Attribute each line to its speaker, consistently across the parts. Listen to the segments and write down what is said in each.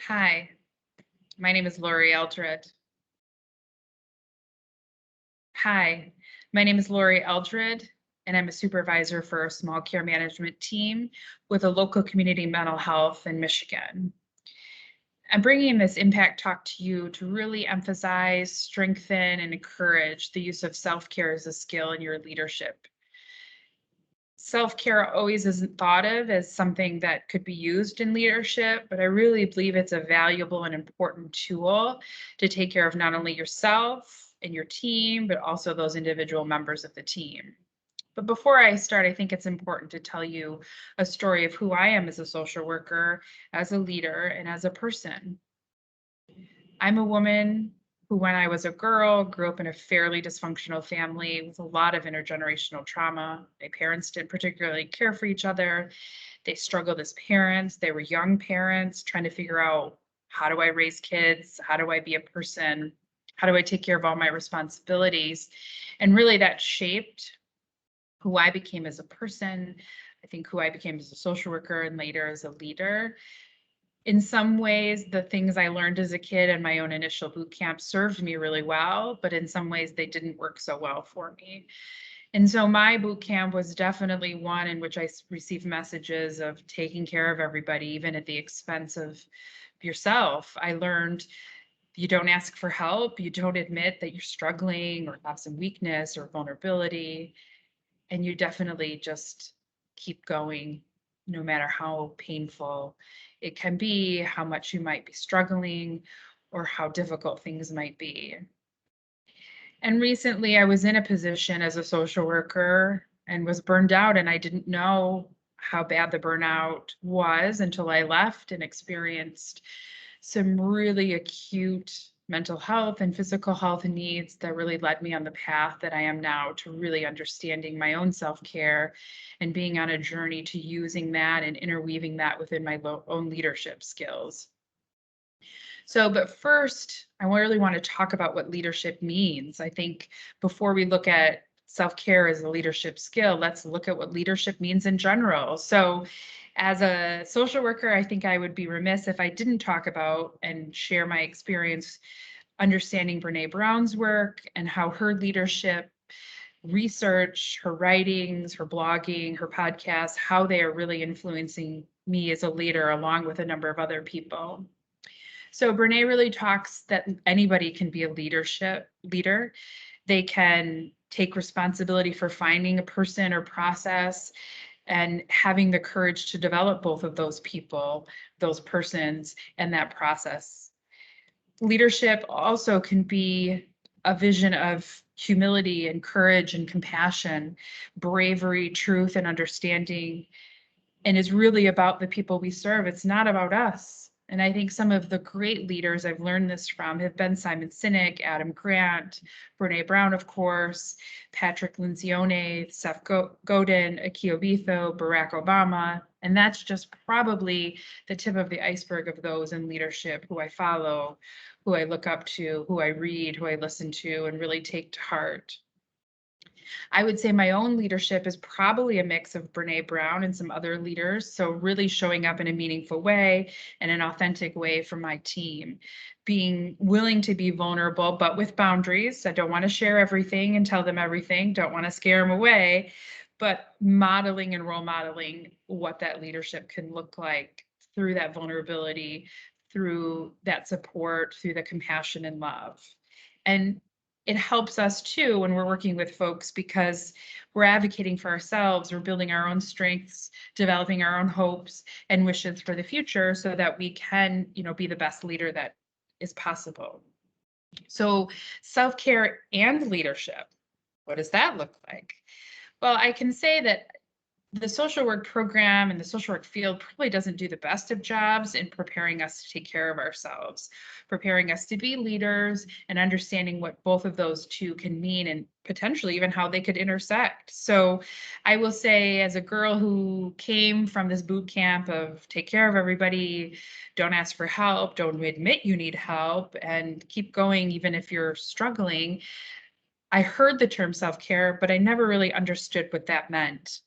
Speaker 1: Hi, my name is Laurie Eldred. Hi, my name is Laurie Eldred, and I'm a supervisor for a small care management team with a local community mental health in Michigan. I'm bringing this impact talk to you to really emphasize, strengthen, and encourage the use of self care as a skill in your leadership. Self care always isn't thought of as something that could be used in leadership, but I really believe it's a valuable and important tool to take care of not only yourself and your team, but also those individual members of the team. But before I start, I think it's important to tell you a story of who I am as a social worker, as a leader, and as a person. I'm a woman who, when I was a girl, grew up in a fairly dysfunctional family with a lot of intergenerational trauma. My parents didn't particularly care for each other. They struggled as parents. They were young parents trying to figure out, how do I raise kids? How do I be a person? How do I take care of all my responsibilities? And really, that shaped who I became as a person. I think who I became as a social worker and later as a leader. In some ways, the things I learned as a kid and my own initial boot camp served me really well, but in some ways they didn't work so well for me. And so my boot camp was definitely one in which I received messages of taking care of everybody, even at the expense of yourself. I learned you don't ask for help, you don't admit that you're struggling or have some weakness or vulnerability, and you definitely just keep going no matter how painful it can be, how much you might be struggling, or how difficult things might be. And recently, I was in a position as a social worker and was burned out, and I didn't know how bad the burnout was until I left and experienced some really acute mental health and physical health needs that really led me on the path that I am now to really understanding my own self care and being on a journey to using that and interweaving that within my own leadership skills. So, but first, I really want to talk about what leadership means. I think before we look at self care as a leadership skill, let's look at what leadership means in general. So, as a social worker, I think I would be remiss if I didn't talk about and share my experience understanding Brene Brown's work and how her leadership research, her writings, her blogging, her podcasts, how they are really influencing me as a leader, along with a number of other people. So Brene really talks that anybody can be a leader. They can take responsibility for finding a person or process and having the courage to develop both of those people, those persons, and that process. Leadership also can be a vision of humility and courage and compassion, bravery, truth, and understanding, and is really about the people we serve. It's not about us. And I think some of the great leaders I've learned this from have been Simon Sinek, Adam Grant, Brene Brown, of course, Patrick Lencioni, Seth Godin, Akio Bitho, Barack Obama. And that's just probably the tip of the iceberg of those in leadership who I follow, who I look up to, who I read, who I listen to, and really take to heart. I would say my own leadership is probably a mix of Brene Brown and some other leaders. So, really showing up in a meaningful way and an authentic way for my team, being willing to be vulnerable, but with boundaries. I don't want to share everything and tell them everything, don't want to scare them away, but modeling and role modeling what that leadership can look like through that vulnerability, through that support, through the compassion and love. And it helps us too when we're working with folks because we're advocating for ourselves, we're building our own strengths, developing our own hopes and wishes for the future so that we can, be the best leader that is possible. So, self-care and leadership, what does that look like? Well, I can say that the social work program and the social work field probably doesn't do the best of jobs in preparing us to take care of ourselves, preparing us to be leaders and understanding what both of those two can mean and potentially even how they could intersect. So I will say, as a girl who came from this boot camp of take care of everybody, don't ask for help, don't admit you need help, and keep going even if you're struggling, I heard the term self-care, but I never really understood what that meant.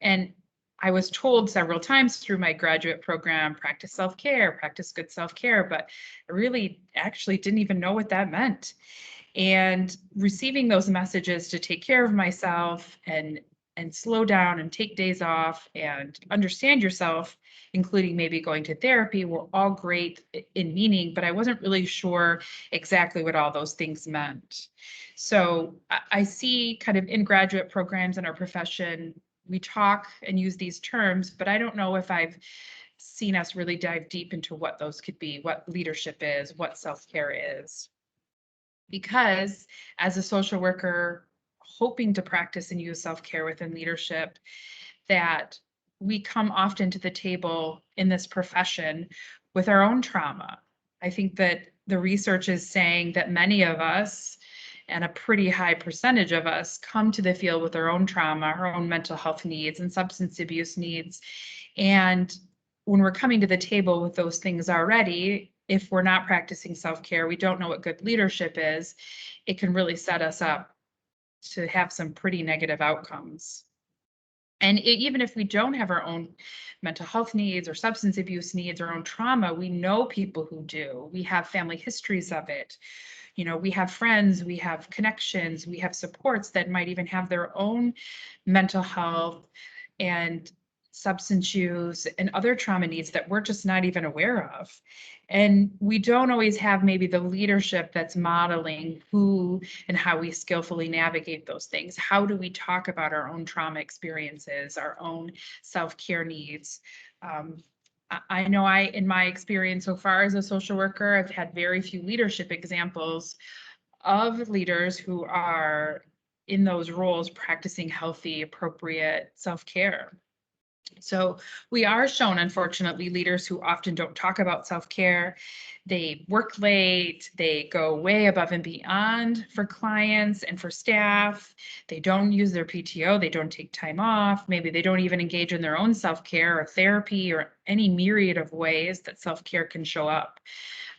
Speaker 1: And I was told several times through my graduate program, practice self-care, practice good self-care, but I really actually didn't even know what that meant. And receiving those messages to take care of myself and slow down and take days off and understand yourself, including maybe going to therapy, were all great in meaning, but I wasn't really sure exactly what all those things meant. So I see kind of in graduate programs in our profession, we talk and use these terms, but I don't know if I've seen us really dive deep into what those could be, what leadership is, what self-care is. Because as a social worker, hoping to practice and use self-care within leadership, that we come often to the table in this profession with our own trauma. I think that the research is saying that many of us, and a pretty high percentage of us, come to the field with our own trauma, our own mental health needs and substance abuse needs. And when we're coming to the table with those things already, if we're not practicing self-care, we don't know what good leadership is, it can really set us up to have some pretty negative outcomes. And even if we don't have our own mental health needs or substance abuse needs, our own trauma, we know people who do. We have family histories of it. We have friends, we have connections, we have supports that might even have their own mental health and substance use and other trauma needs that we're just not even aware of. And we don't always have maybe the leadership that's modeling who and how we skillfully navigate those things. How do we talk about our own trauma experiences, our own self-care needs? I know in my experience so far as a social worker, I've had very few leadership examples of leaders who are in those roles practicing healthy, appropriate self-care. So we are shown, unfortunately, leaders who often don't talk about self-care. They work late, they go way above and beyond for clients and for staff. They don't use their PTO, they don't take time off. Maybe they don't even engage in their own self-care or therapy or any myriad of ways that self-care can show up.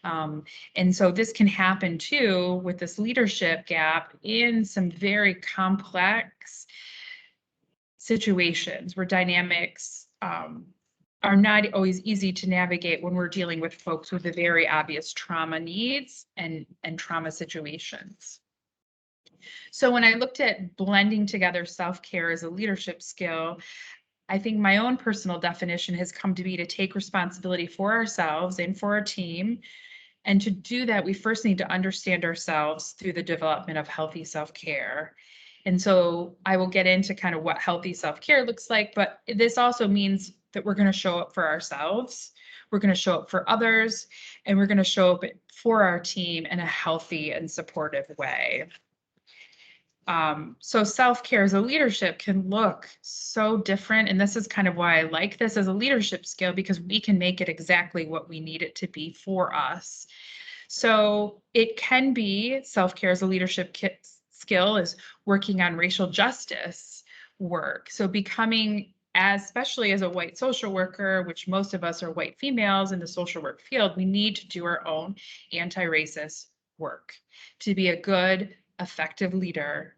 Speaker 1: And so this can happen too with this leadership gap in some very complex situations where dynamics are not always easy to navigate when we're dealing with folks with a very obvious trauma needs and trauma situations. So when I looked at blending together self-care as a leadership skill, I think my own personal definition has come to be to take responsibility for ourselves and for our team. And to do that, we first need to understand ourselves through the development of healthy self-care. And so I will get into kind of what healthy self-care looks like, but this also means that we're going to show up for ourselves, we're going to show up for others, and we're going to show up for our team in a healthy and supportive way. So self-care as a leadership can look so different. And this is kind of why I like this as a leadership skill, because we can make it exactly what we need it to be for us. So it can be self-care as a leadership skill is working on racial justice work. So becoming, especially as a white social worker, which most of us are white females in the social work field, we need to do our own anti-racist work to be a good, effective leader.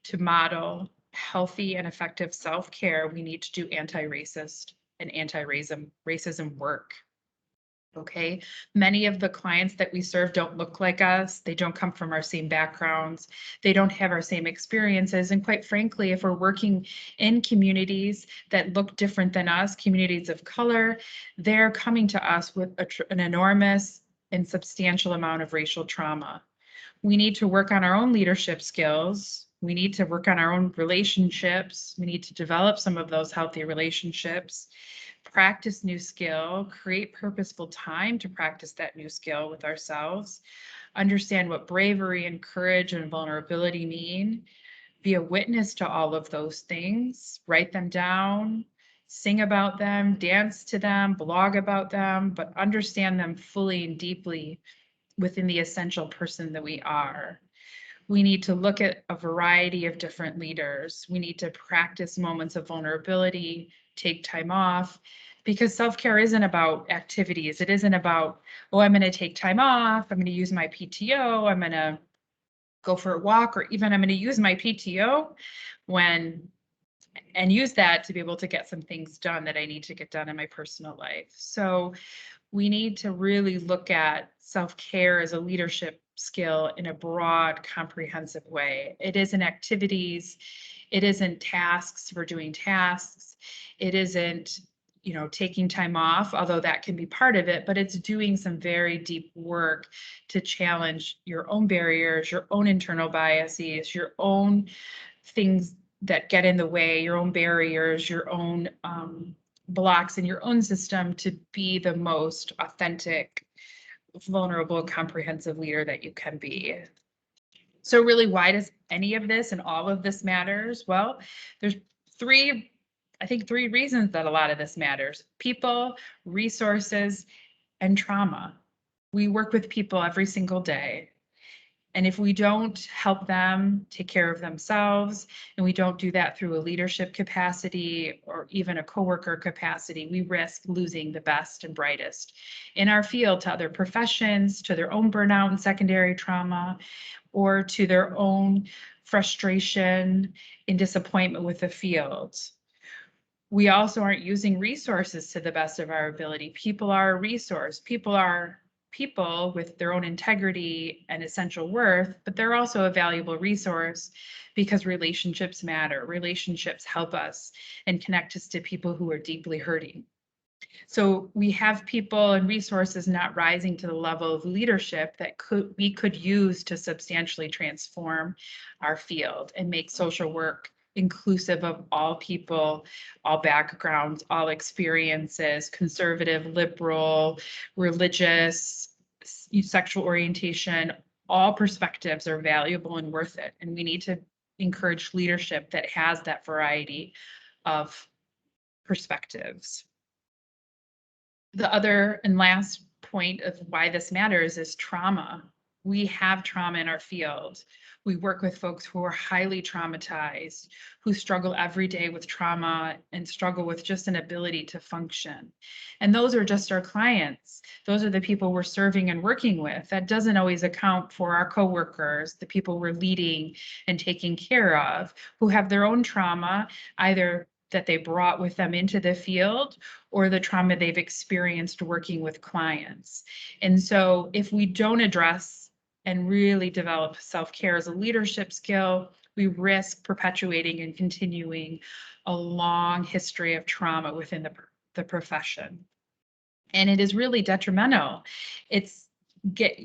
Speaker 1: To model healthy and effective self-care, we need to do anti-racist and anti-racism work. Okay, many of the clients that we serve don't look like us. They don't come from our same backgrounds. They don't have our same experiences. And quite frankly, if we're working in communities that look different than us, communities of color, they're coming to us with an enormous and substantial amount of racial trauma. We need to work on our own leadership skills. We need to work on our own relationships. We need to develop some of those healthy relationships, practice new skill, create purposeful time to practice that new skill with ourselves, understand what bravery and courage and vulnerability mean, be a witness to all of those things, write them down, sing about them, dance to them, blog about them, but understand them fully and deeply within the essential person that we are. We need to look at a variety of different leaders. We need to practice moments of vulnerability, take time off, because self-care isn't about activities. It isn't about, oh, I'm going to take time off, I'm going to use my PTO, I'm going to go for a walk, or even I'm going to use my PTO when and use that to be able to get some things done that I need to get done in my personal life. So we need to really look at self-care as a leadership skill in a broad, comprehensive way. It isn't activities, it isn't tasks for doing tasks, it isn't, taking time off, although that can be part of it, but it's doing some very deep work to challenge your own barriers, your own internal biases, your own things that get in the way, your own barriers, your own blocks in your own system to be the most authentic, vulnerable, comprehensive leader that you can be. So really, why does any of this and all of this matters? Well, there's three, I think three reasons that a lot of this matters: people, resources, and trauma. We work with people every single day. And if we don't help them take care of themselves, and we don't do that through a leadership capacity or even a coworker capacity, we risk losing the best and brightest in our field to other professions, to their own burnout and secondary trauma, or to their own frustration and disappointment with the field. We also aren't using resources to the best of our ability. People are a resource. People are people with their own integrity and essential worth, but they're also a valuable resource because relationships matter. Relationships help us and connect us to people who are deeply hurting. So we have people and resources not rising to the level of leadership that we could use to substantially transform our field and make social work inclusive of all people, all backgrounds, all experiences, conservative, liberal, religious, sexual orientation. All perspectives are valuable and worth it. And we need to encourage leadership that has that variety of perspectives. The other and last point of why this matters is trauma. We have trauma in our field. We work with folks who are highly traumatized, who struggle every day with trauma and struggle with just an ability to function. And those are just our clients. Those are the people we're serving and working with. That doesn't always account for our coworkers, the people we're leading and taking care of, who have their own trauma, either that they brought with them into the field or the trauma they've experienced working with clients. And so if we don't address and really develop self-care as a leadership skill, we risk perpetuating and continuing a long history of trauma within the profession. And it is really detrimental.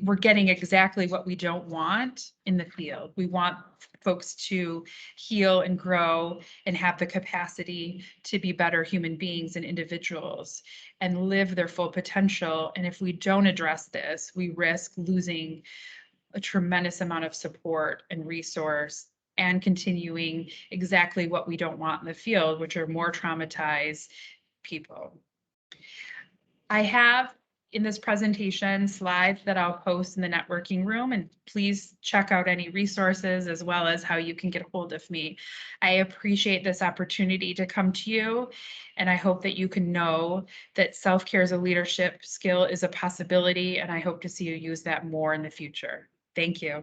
Speaker 1: We're getting exactly what we don't want in the field. We want folks to heal and grow and have the capacity to be better human beings and individuals and live their full potential. And if we don't address this, we risk losing a tremendous amount of support and resource and continuing exactly what we don't want in the field, which are more traumatized people. I have in this presentation slides that I'll post in the networking room, and please check out any resources as well as how you can get a hold of me. I appreciate this opportunity to come to you, and I hope that you can know that self-care as a leadership skill is a possibility, and I hope to see you use that more in the future. Thank you.